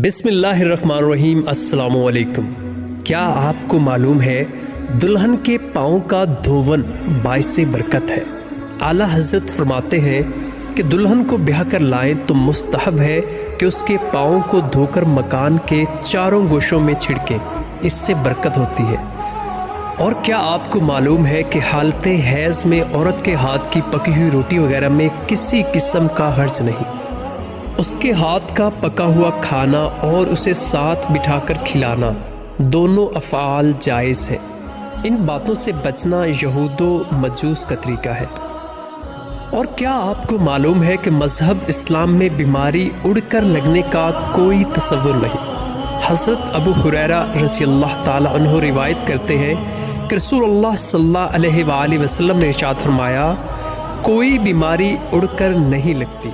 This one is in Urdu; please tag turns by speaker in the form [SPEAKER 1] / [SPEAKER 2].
[SPEAKER 1] بسم اللہ الرحمن الرحیم۔ السلام علیکم۔ کیا آپ کو معلوم ہے دلہن کے پاؤں کا دھون باعث برکت ہے؟ اعلیٰ حضرت فرماتے ہیں کہ دلہن کو بیاہ کر لائیں تو مستحب ہے کہ اس کے پاؤں کو دھو کر مکان کے چاروں گوشوں میں چھڑکیں، اس سے برکت ہوتی ہے۔ اور کیا آپ کو معلوم ہے کہ حالت حیض میں عورت کے ہاتھ کی پکی ہوئی روٹی وغیرہ میں کسی قسم کا حرج نہیں؟ اس کے ہاتھ کا پکا ہوا کھانا اور اسے ساتھ بٹھا کر کھلانا دونوں افعال جائز ہیں۔ ان باتوں سے بچنا یہود و مجوس کا طریقہ ہے۔ اور کیا آپ کو معلوم ہے کہ مذہب اسلام میں بیماری اڑ کر لگنے کا کوئی تصور نہیں؟ حضرت ابو ہریرہ رضی اللہ تعالی عنہ روایت کرتے ہیں کہ رسول اللہ صلی اللہ علیہ وآلہ وسلم نے ارشاد فرمایا، کوئی بیماری اڑ کر نہیں لگتی۔